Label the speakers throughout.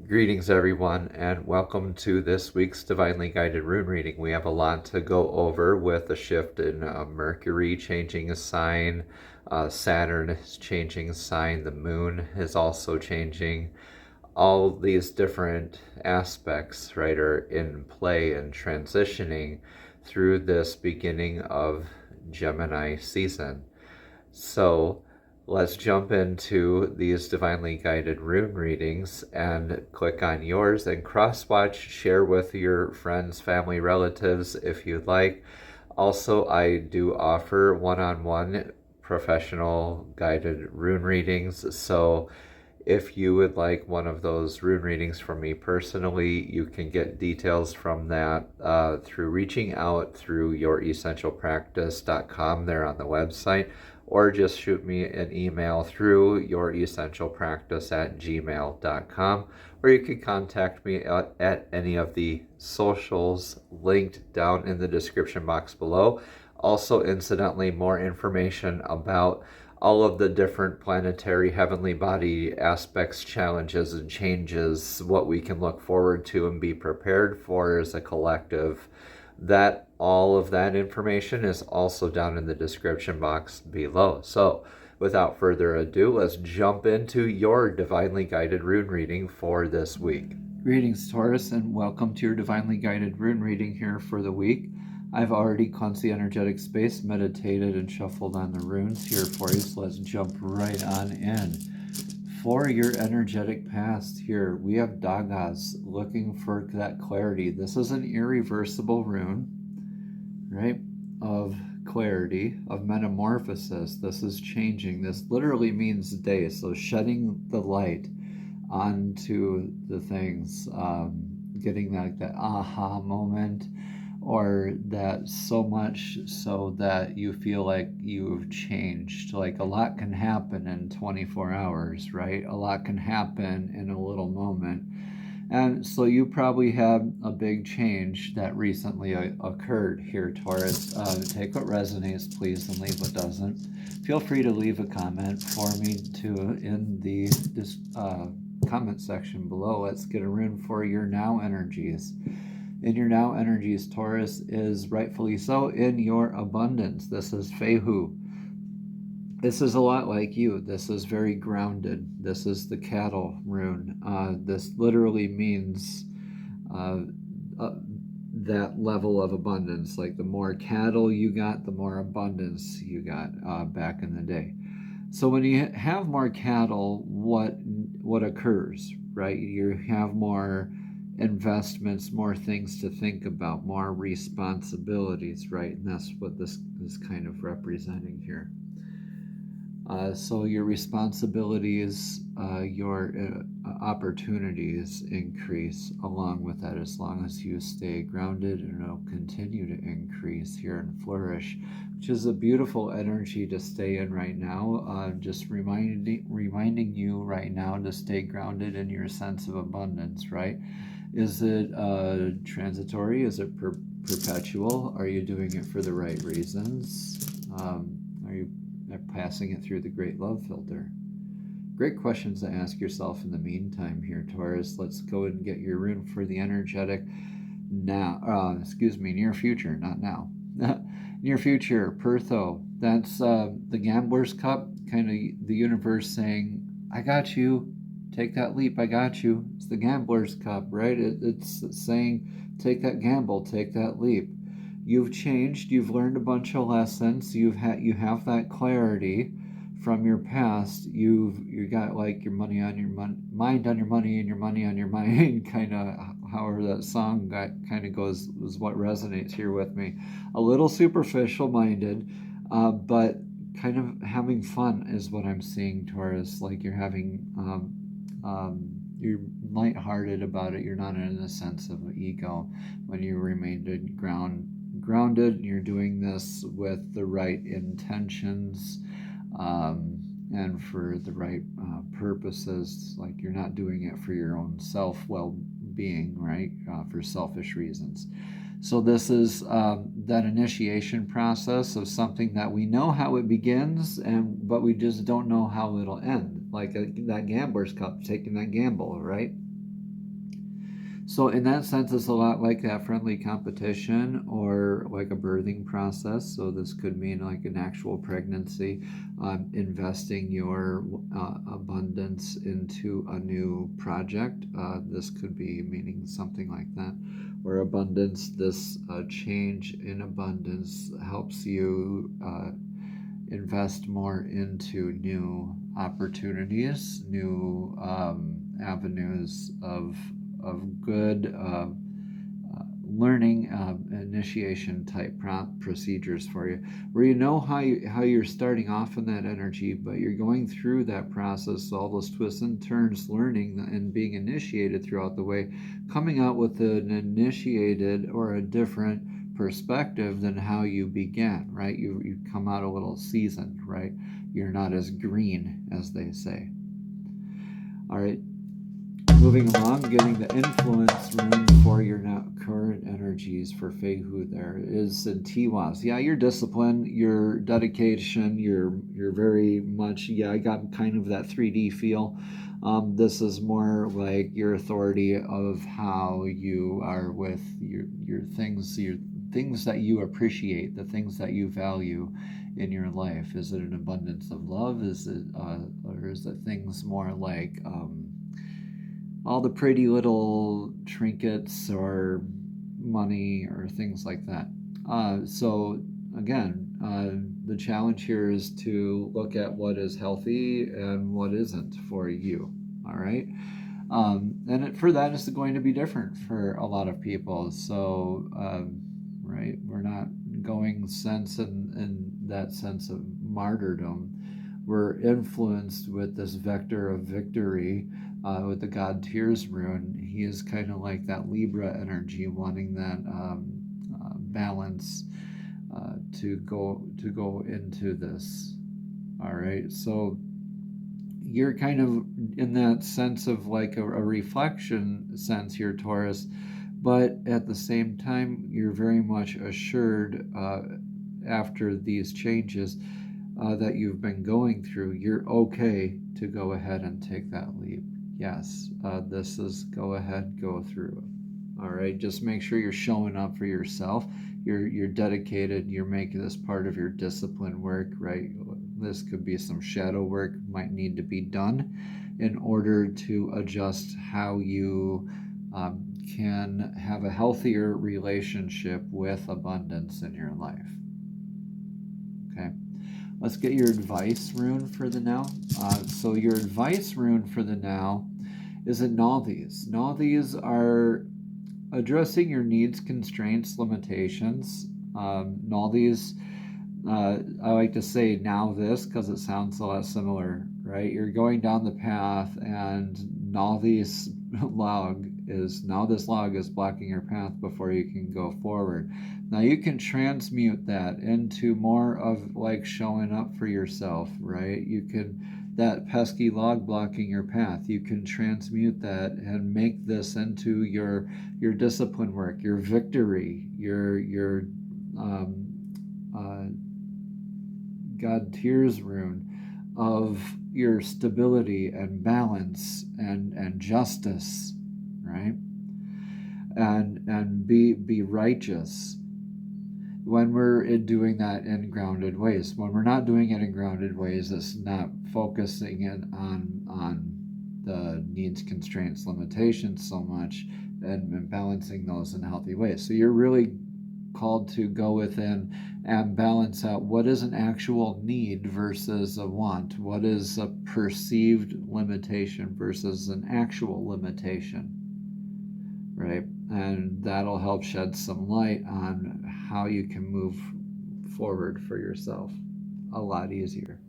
Speaker 1: Greetings, everyone, and welcome to this week's Divinely Guided Rune Reading. We have a lot to go over with a shift in Mercury changing a sign, Saturn is changing a sign, the moon is also changing. All these different aspects, right, are in play and transitioning through this beginning of Gemini season. So let's jump into these divinely guided rune readings and click on yours and cross-watch, share with your friends, family, relatives if you'd like. Also, I do offer one-on-one professional guided rune readings, so if you would like one of those rune readings from me personally, you can get details from that through reaching out through youressentialpractice.com there on the website, or just shoot me an email through youressentialpractice@gmail.com, or you can contact me at any of the socials linked down in the description box below. Also, incidentally, more information about all of the different planetary heavenly body aspects, challenges, and changes, what we can look forward to and be prepared for as a collective. That all of that information is also down in the description box below. So without further ado, let's jump into your divinely guided rune reading for this week.
Speaker 2: Greetings, Taurus, and welcome to your divinely guided rune reading here for the week. I've already cleansed the energetic space, meditated, and shuffled on the runes here for you, so let's jump right on in. For your energetic past here, we have Dagas looking for that clarity. This is an irreversible rune, right, of clarity, of metamorphosis. This is changing. This literally means day, so shedding the light onto the things, getting that aha moment, or that so much so that you feel like you've changed. Like a lot can happen in 24 hours, right? A lot can happen in a little moment. And so you probably had a big change that recently occurred here, Taurus. Take what resonates, please, and leave what doesn't. Feel free to leave a comment for me too in the comment section below. Let's get a rune for your now energies. In your now energies, Taurus, is rightfully so in your abundance. This is Fehu. This is a lot like you. This is very grounded. This is the cattle rune. This literally means that level of abundance. Like the more cattle you got, the more abundance you got back in the day. So when you have more cattle, what occurs, right? You have more investments, more things to think about, more responsibilities, right? And that's what this is kind of representing here. So your responsibilities, your opportunities increase along with that, as long as you stay grounded, and it'll continue to increase here and flourish, which is a beautiful energy to stay in right now. Just reminding you right now to stay grounded in your sense of abundance, right? Is it transitory? Is it perpetual? Are you doing it for the right reasons? Are you passing it through the great love filter? Great questions to ask yourself in the meantime here, Taurus. Let's go and get your rune for the energetic now. Near future, not now. Near future, Pertho. That's the Gambler's Cup, kind of the universe saying, I got you. Take that leap, I got you. It's the Gambler's Cup, right? It's saying, take that gamble, take that leap. You've changed, you've learned a bunch of lessons, you have that clarity from your past. You got like your money on your mind on your money, and your money on your mind, kind of however that song kind of goes, is what resonates here with me. A little superficial minded, but kind of having fun is what I'm seeing, Taurus. Like you're having you're lighthearted about it. You're not in a sense of ego when you remain grounded. You're doing this with the right intentions, and for the right purposes. Like you're not doing it for your own well-being, right? For selfish reasons. So this is that initiation process of something that we know how it begins, but we just don't know how it'll end. Like that Gambler's Cup, taking that gamble, right? So in that sense, it's a lot like that friendly competition or like a birthing process. So this could mean like an actual pregnancy, investing your abundance into a new project. This could be meaning something like that. Or abundance, this change in abundance helps you invest more into new opportunities, new avenues of good learning initiation type procedures for you, where you know how you're starting off in that energy, but you're going through that process, all those twists and turns, learning and being initiated throughout the way, coming out with an initiated or a different perspective than how you began, right? You come out a little seasoned, right? You're not as green, as they say. All right, moving along, getting the influence rune for your now current energies for Fehu there is in Tiwas. Yeah, your discipline, your dedication, you're very much, yeah, I got kind of that 3D feel. This is more like your authority of how you are with your things that you appreciate, the things that you value in your life. Is it an abundance of love? Is it or is it things more like all the pretty little trinkets or money or things like that? So again, the challenge here is to look at what is healthy and what isn't for you. All right. For that is going to be different for a lot of people. So, right, we're not going sense in that sense of martyrdom. We're influenced with this vector of victory with the God Tears rune. He is kind of like that Libra energy, wanting that balance to go into this. All right, so you're kind of in that sense of like a reflection sense here, Taurus, but at the same time, you're very much assured after these changes that you've been going through, you're okay to go ahead and take that leap. Yes, this is go ahead, go through. All right, just make sure you're showing up for yourself. You're dedicated. You're making this part of your discipline work, right? This could be some shadow work might need to be done in order to adjust how you can have a healthier relationship with abundance in your life. Okay, let's get your advice rune for the now. So your advice rune for the now is a Nalthis. Nalthis are addressing your needs, constraints, limitations. Nalthis, I like to say now this because it sounds a lot similar, right? You're going down the path and now this log is blocking your path before you can go forward. Now you can transmute that into more of like showing up for yourself, right? You can, that pesky log blocking your path, you can transmute that and make this into your discipline work, your victory, your God Tears rune of your stability and balance and justice, right? And be righteous when we're doing that in grounded ways. When we're not doing it in grounded ways, it's not focusing in on the needs, constraints, limitations so much, and balancing those in healthy ways. So you're really called to go within and balance out what is an actual need versus a want, what is a perceived limitation versus an actual limitation, right? And that'll help shed some light on how you can move forward for yourself a lot easier.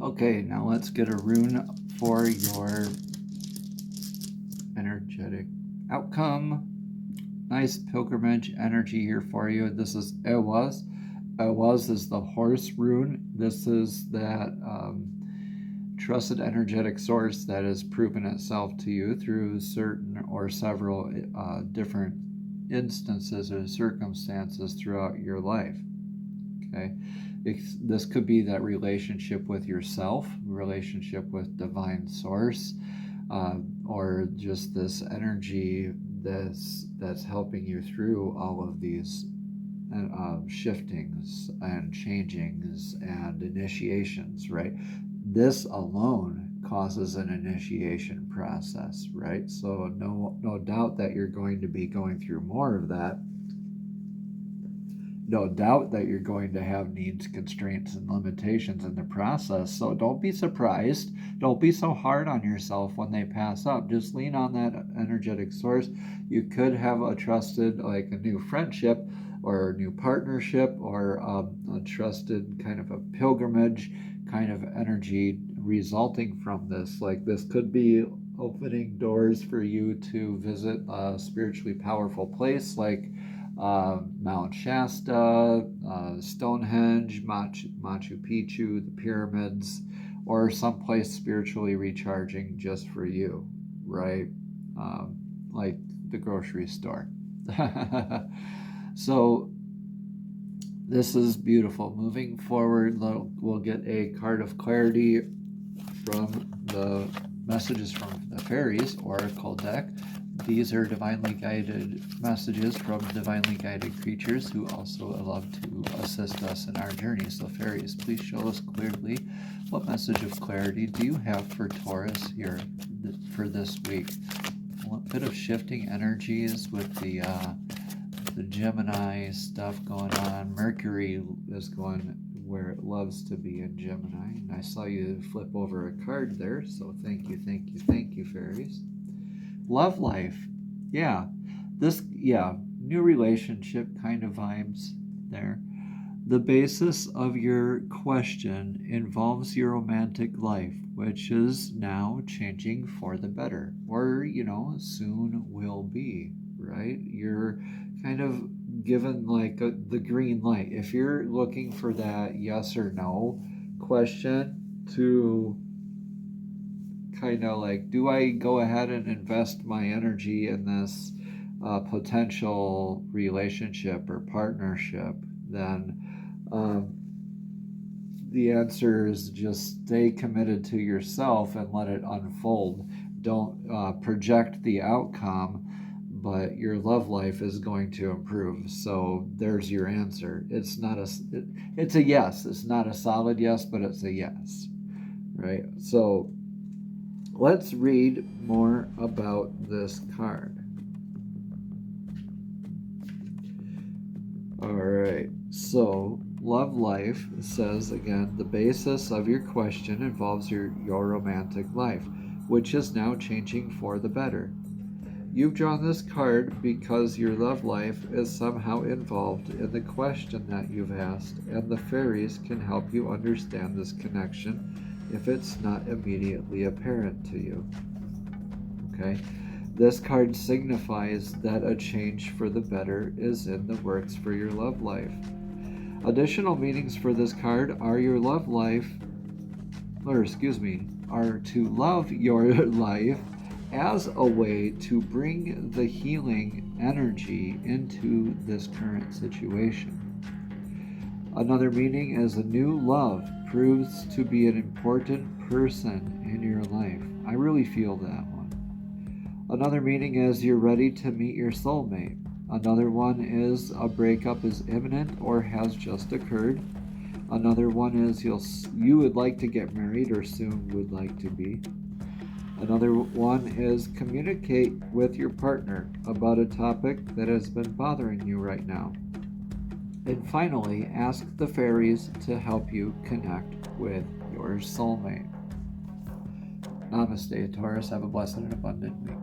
Speaker 2: Okay, now let's get a rune for your energetic outcome. Nice pilgrimage energy here for you. This is Ewaz. Ewaz is the horse rune. This is that trusted energetic source that has proven itself to you through certain or several different instances or circumstances throughout your life. Okay, this could be that relationship with yourself, relationship with divine source, or just this energy that's helping you through all of these shiftings and changings and initiations, right? This alone causes an initiation process, right? So no doubt that you're going to be going through more of that. No doubt that you're going to have needs, constraints, and limitations in the process. So don't be surprised. Don't be so hard on yourself when they pass up. Just lean on that energetic source. You could have a trusted, like a new friendship or a new partnership, or a trusted kind of a pilgrimage kind of energy resulting from this. Like this could be opening doors for you to visit a spiritually powerful place like Mount Shasta, Stonehenge, Machu Picchu, the pyramids, or someplace spiritually recharging just for you, right? Like the grocery store. So this is beautiful. Moving forward, we'll get a card of clarity from the messages from the fairies oracle deck. These are divinely guided messages from divinely guided creatures who also love to assist us in our journey. So fairies, please show us clearly what message of clarity do you have for Taurus here for this week. A bit of shifting energies with the Gemini stuff going on. Mercury is going where it loves to be in Gemini. And I saw you flip over a card there, so thank you, fairies. Love life. New relationship kind of vibes there. The basis of your question involves your romantic life, which is now changing for the better, or, soon will be, right? You're kind of given like the green light. If you're looking for that yes or no question to kind of like, do I go ahead and invest my energy in this potential relationship or partnership, then the answer is just stay committed to yourself and let it unfold. Don't project the outcome, but your love life is going to improve. So there's your answer. It's a yes. It's not a solid yes, but it's a yes, right? So let's read more about this card. All right, so love life says again, the basis of your question involves your romantic life, which is now changing for the better. You've drawn this card because your love life is somehow involved in the question that you've asked, and the fairies can help you understand this connection if it's not immediately apparent to you. Okay? This card signifies that a change for the better is in the works for your love life. Additional meanings for this card are are to love your life as a way to bring the healing energy into this current situation. Another meaning is a new love proves to be an important person in your life. I really feel that one. Another meaning is you're ready to meet your soulmate. Another one is a breakup is imminent or has just occurred. Another one is you would like to get married or soon would like to be. Another one is communicate with your partner about a topic that has been bothering you right now. And finally, ask the fairies to help you connect with your soulmate. Namaste, Taurus. Have a blessed and abundant week.